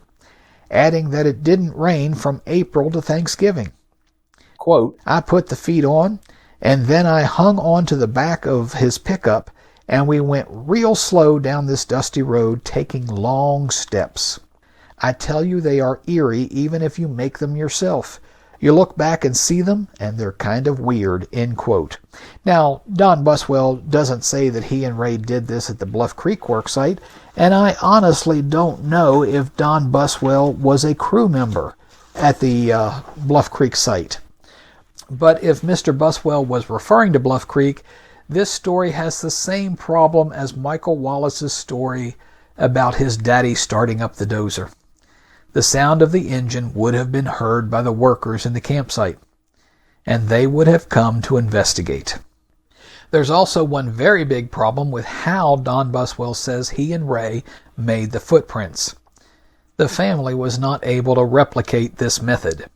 S7: adding that it didn't rain from April to Thanksgiving. Quote, I put the feet on, and then I hung on to the back of his pickup, and we went real slow down this dusty road, taking long steps. I tell you, they are eerie even if you make them yourself. You look back and see them, and they're kind of weird, end quote. Now, Don Buswell doesn't say that he and Ray did this at the Bluff Creek worksite, and I honestly don't know if Don Buswell was a crew member at the Bluff Creek site. But if Mr. Buswell was referring to Bluff Creek, this story has the same problem as Michael Wallace's story about his daddy starting up the dozer. The sound of the engine would have been heard by the workers in the campsite, and they would have come to investigate. There's also one very big problem with how Don Buswell says he and Ray made the footprints. The family was not able to replicate this method.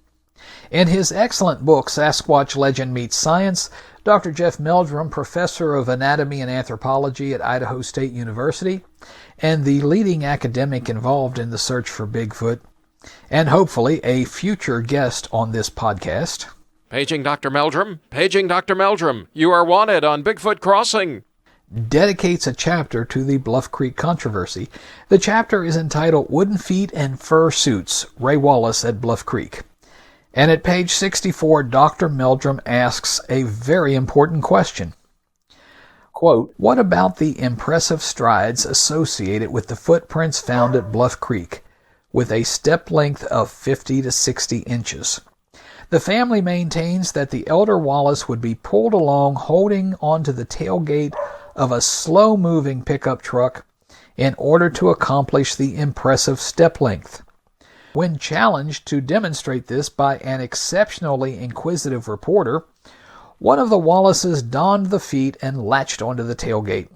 S7: In his excellent book, Sasquatch Legend Meets Science, Dr. Jeff Meldrum, professor of anatomy and anthropology at Idaho State University, and the leading academic involved in the search for Bigfoot, and hopefully a future guest on this podcast.
S5: Paging Dr. Meldrum. Paging Dr. Meldrum. You are wanted on Bigfoot Crossing.
S7: Dedicates a chapter to the Bluff Creek controversy. The chapter is entitled Wooden Feet and Fur Suits, Ray Wallace at Bluff Creek. And at page 64, Dr. Meldrum asks a very important question. Quote, what about the impressive strides associated with the footprints found at Bluff Creek, with a step length of 50 to 60 inches? The family maintains that the elder Wallace would be pulled along holding onto the tailgate of a slow-moving pickup truck in order to accomplish the impressive step length. When challenged to demonstrate this by an exceptionally inquisitive reporter, one of the Wallaces donned the feet and latched onto the tailgate.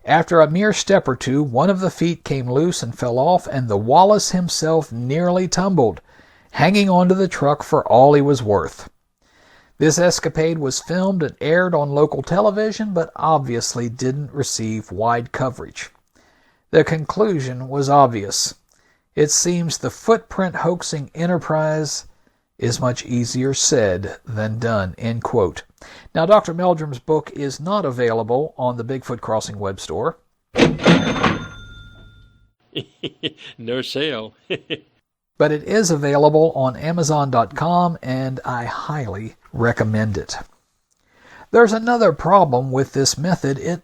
S7: After a mere step or two, one of the feet came loose and fell off, and the Wallace himself nearly tumbled, hanging onto the truck for all he was worth. This escapade was filmed and aired on local television, but obviously didn't receive wide coverage. The conclusion was obvious. It seems the footprint hoaxing enterprise is much easier said than done, end quote. Now, Dr. Meldrum's book is not available on the Bigfoot Crossing web store.
S6: No sale.
S7: But it is available on Amazon.com, and I highly recommend it. There's another problem with this method.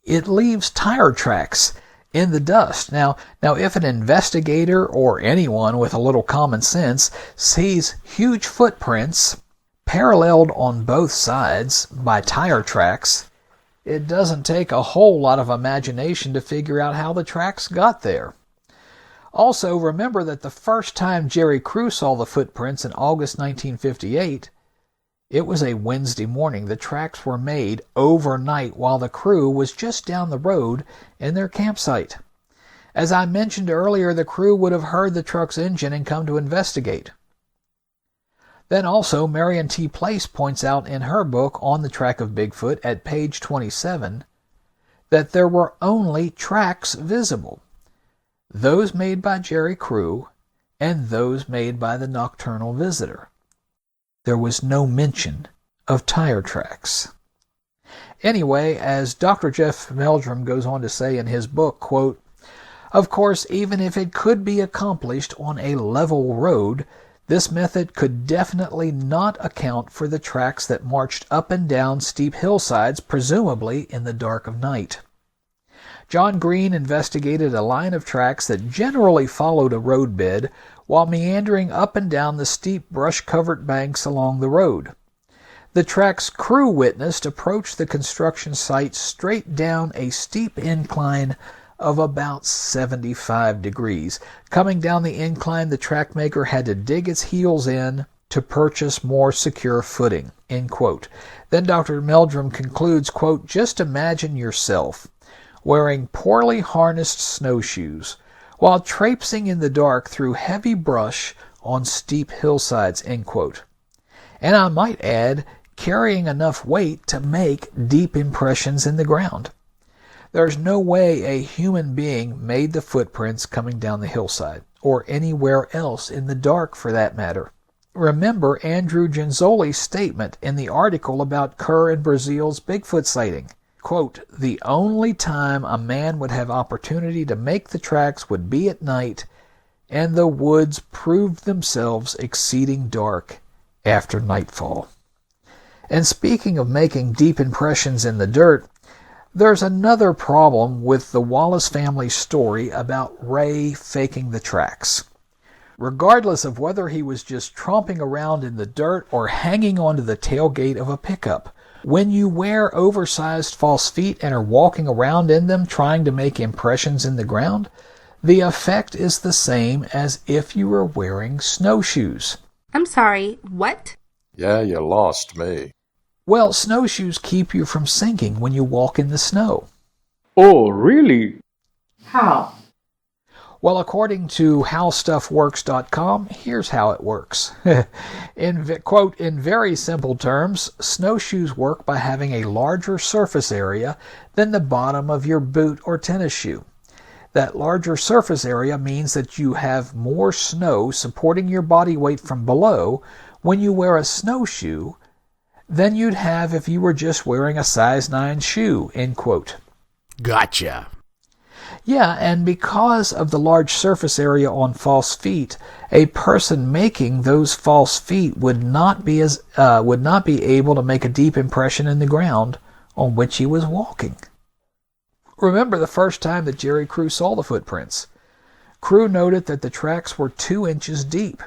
S7: It leaves tire tracks in the dust. Now, if an investigator or anyone with a little common sense sees huge footprints paralleled on both sides by tire tracks, it doesn't take a whole lot of imagination to figure out how the tracks got there. Also, remember that the first time Jerry Crew saw the footprints in August 1958, it was a Wednesday morning. The tracks were made overnight while the crew was just down the road in their campsite. As I mentioned earlier, the crew would have heard the truck's engine and come to investigate. Then also, Marion T. Place points out in her book On the Track of Bigfoot at page 27 that there were only tracks visible, those made by Jerry Crew and those made by the nocturnal visitor. There was no mention of tire tracks. Anyway, as Dr. Jeff Meldrum goes on to say in his book, quote, of course, even if it could be accomplished on a level road, This method could definitely not account for the tracks that marched up and down steep hillsides, presumably in the dark of night. John Green investigated a line of tracks that generally followed a roadbed while meandering up and down the steep brush-covered banks along the road. The tracks Crew witnessed approached the construction site straight down a steep incline of about 75 degrees. Coming down the incline, the track maker had to dig its heels in to purchase more secure footing, end quote. Then Dr. Meldrum concludes, quote, just imagine yourself wearing poorly harnessed snowshoes while traipsing in the dark through heavy brush on steep hillsides, end quote. And I might add, carrying enough weight to make deep impressions in the ground. There's no way a human being made the footprints coming down the hillside, or anywhere else in the dark for that matter. Remember Andrew Genzoli's statement in the article about Kerr and Brazil's Bigfoot sighting. Quote, the only time a man would have opportunity to make the tracks would be at night, and the woods proved themselves exceeding dark after nightfall. And speaking of making deep impressions in the dirt, there's another problem with the Wallace family story about Ray faking the tracks. Regardless of whether he was just tromping around in the dirt or hanging onto the tailgate of a pickup, when you wear oversized false feet and are walking around in them trying to make impressions in the ground, the effect is the same as if you were wearing snowshoes.
S2: I'm sorry, what?
S12: Yeah, you lost me.
S7: Well, snowshoes keep you from sinking when you walk in the snow.
S10: Oh, really?
S3: How?
S7: Well, according to howstuffworks.com, here's how it works. Quote, in very simple terms, snowshoes work by having a larger surface area than the bottom of your boot or tennis shoe. That larger surface area means that you have more snow supporting your body weight from below when you wear a snowshoe than you'd have if you were just wearing a size 9 shoe, end quote.
S11: Gotcha.
S7: Yeah, and because of the large surface area on false feet, a person making those false feet would not be able to make a deep impression in the ground on which he was walking. Remember the first time that Jerry Crew saw the footprints. Crew noted that the tracks were 2 inches deep,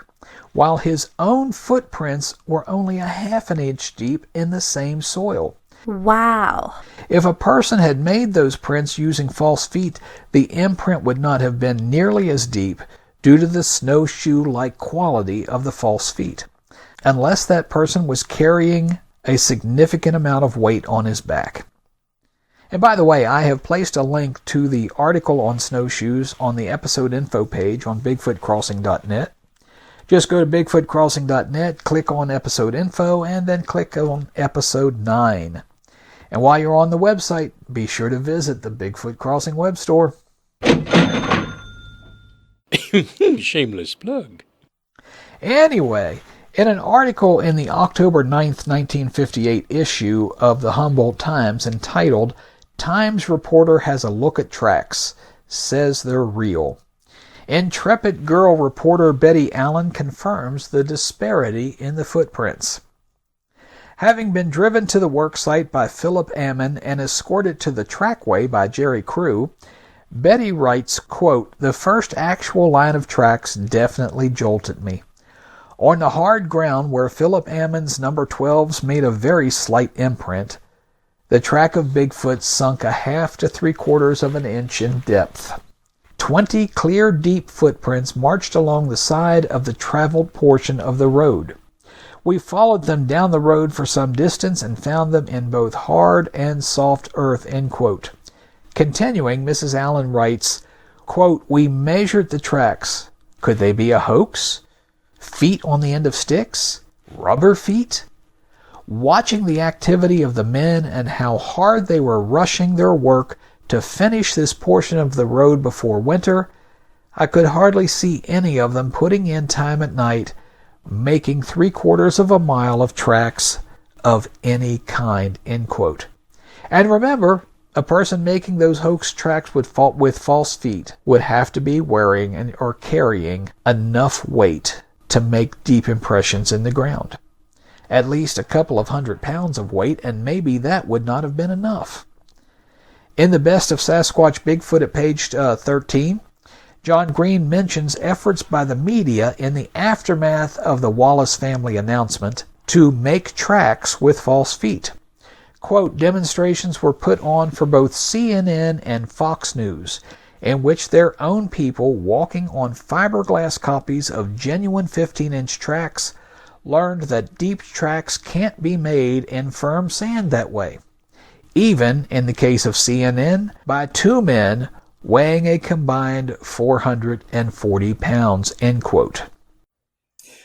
S7: while his own footprints were only a half an inch deep in the same soil.
S2: Wow.
S7: If a person had made those prints using false feet, the imprint would not have been nearly as deep due to the snowshoe-like quality of the false feet, unless that person was carrying a significant amount of weight on his back. And by the way, I have placed a link to the article on snowshoes on the episode info page on bigfootcrossing.net. Just go to bigfootcrossing.net, click on episode info, and then click on episode 9. And while you're on the website, be sure to visit the Bigfoot Crossing web store.
S6: Shameless plug.
S7: Anyway, in an article in the October 9th, 1958 issue of the Humboldt Times entitled, Times Reporter Has a Look at Tracks, Says They're Real, intrepid girl reporter Betty Allen confirms the disparity in the footprints. Having been driven to the worksite by Philip Ammon and escorted to the trackway by Jerry Crew, Betty writes, quote, the first actual line of tracks definitely jolted me. On the hard ground where Philip Ammon's number 12s made a very slight imprint, the track of Bigfoot sunk a half to 3/4 of an inch in depth. 20 clear, deep footprints marched along the side of the traveled portion of the road. We followed them down the road for some distance and found them in both hard and soft earth, end quote. Continuing, Mrs. Allen writes, quote, we measured the tracks. Could they be a hoax? Feet on the end of sticks? Rubber feet? Watching the activity of the men and how hard they were rushing their work to finish this portion of the road before winter, I could hardly see any of them putting in time at night, making 3/4 of a mile of tracks of any kind, end quote. And remember, a person making those hoax tracks with false feet would have to be wearing or carrying enough weight to make deep impressions in the ground. At least a couple of 100 pounds of weight, and maybe that would not have been enough. In the Best of Sasquatch Bigfoot at page 13, John Green mentions efforts by the media in the aftermath of the Wallace family announcement to make tracks with false feet. Quote, demonstrations were put on for both CNN and Fox News, in which their own people walking on fiberglass copies of genuine 15-inch tracks learned that deep tracks can't be made in firm sand that way. Even, in the case of CNN, by two men weighing a combined 440 pounds, end quote.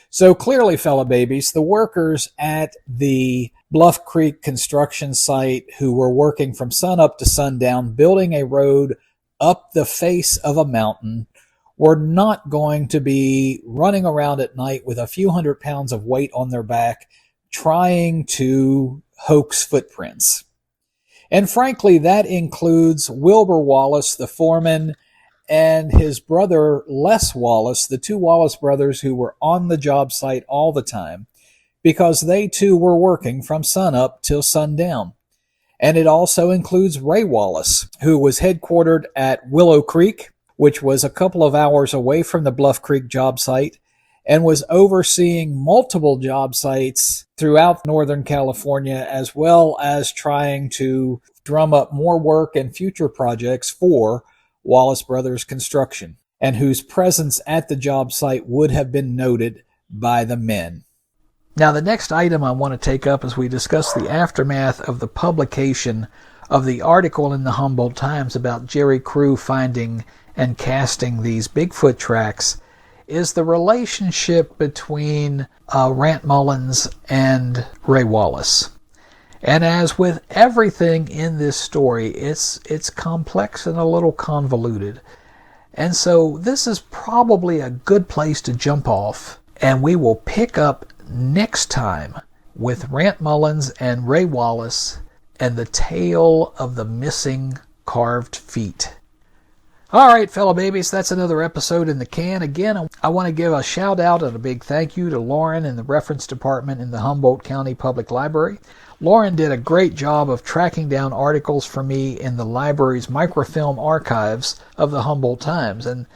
S7: So clearly, fellow babies, the workers at the Bluff Creek construction site who were working from sunup to sundown, building a road up the face of a mountain, were not going to be running around at night with a few hundred pounds of weight on their back trying to hoax footprints. And frankly, that includes Wilbur Wallace, the foreman, and his brother Les Wallace, the two Wallace brothers who were on the job site all the time, because they too were working from sunup till sundown. And it also includes Ray Wallace, who was headquartered at Willow Creek, which was a couple of hours away from the Bluff Creek job site, and was overseeing multiple job sites throughout Northern California, as well as trying to drum up more work and future projects for Wallace Brothers Construction, and whose presence at the job site would have been noted by the men. Now, the next item I want to take up as we discuss the aftermath of the publication of the article in the Humboldt Times about Jerry Crew finding and casting these Bigfoot tracks is the relationship between Rant Mullins and Ray Wallace. And as with everything in this story, it's complex and a little convoluted. And so this is probably a good place to jump off, and we will pick up next time with Rant Mullins and Ray Wallace and the tale of the missing carved feet. All right, fellow babies, that's another episode in the can. Again, I want to give a shout out and a big thank you to Lauren in the reference department in the Humboldt County Public Library. Lauren did a great job of tracking down articles for me in the library's microfilm archives of the Humboldt Times. And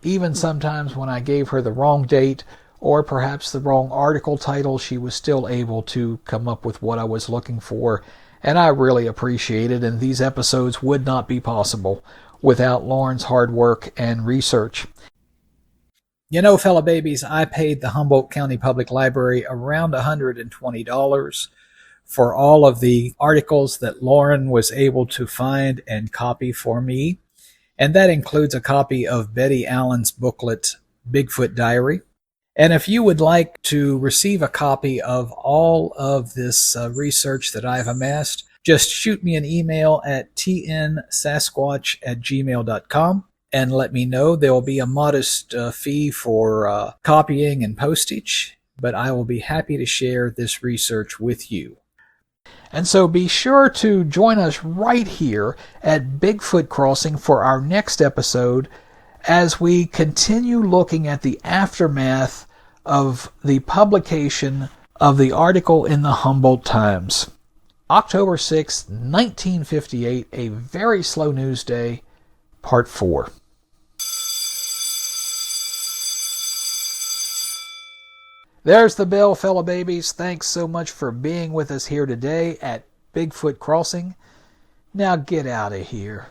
S7: even sometimes when I gave her the wrong date or perhaps the wrong article title, she was still able to come up with what I was looking for. And I really appreciate it, and these episodes would not be possible without Lauren's hard work and research. You know, fellow babies, I paid the Humboldt County Public Library around $120 for all of the articles that Lauren was able to find and copy for me. And that includes a copy of Betty Allen's booklet, Bigfoot Diary. And if you would like to receive a copy of all of this research that I've amassed, just shoot me an email at tnsasquatch@gmail.com and let me know. There will be a modest fee for copying and postage, but I will be happy to share this research with you. And so be sure to join us right here at Bigfoot Crossing for our next episode, as we continue looking at the aftermath of the publication of the article in the Humboldt Times. October 6, 1958, a very slow news day, part 4. There's the bell, fellow babies. Thanks so much for being with us here today at Bigfoot Crossing. Now get out of here.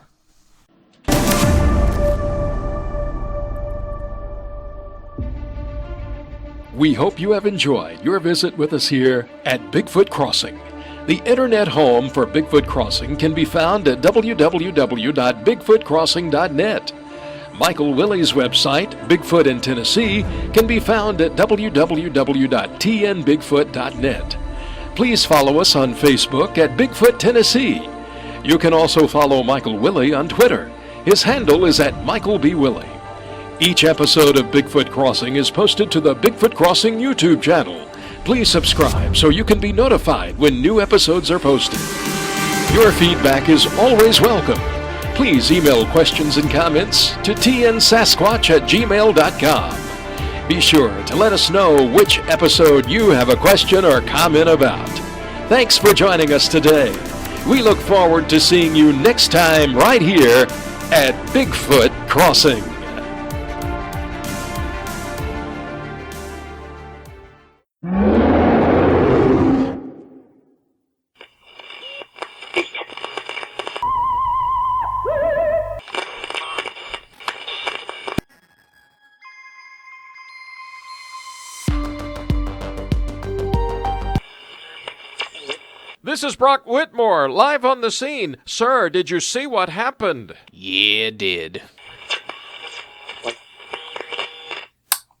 S6: We hope you have enjoyed your visit with us here at Bigfoot Crossing. The internet home for Bigfoot Crossing can be found at www.bigfootcrossing.net. Michael Willey's website, Bigfoot in Tennessee, can be found at www.tnbigfoot.net. Please follow us on Facebook at Bigfoot Tennessee. You can also follow Michael Willey on Twitter. His handle is at Michael B. Willey. Each episode of Bigfoot Crossing is posted to the Bigfoot Crossing YouTube channel. Please subscribe so you can be notified when new episodes are posted. Your feedback is always welcome. Please email questions and comments to tnsasquatch@gmail.com. Be sure to let us know which episode you have a question or comment about. Thanks for joining us today. We look forward to seeing you next time right here at Bigfoot Crossing.
S1: This is Brock Whitmore, live on the scene. Sir, did you see what happened?
S12: Yeah, did.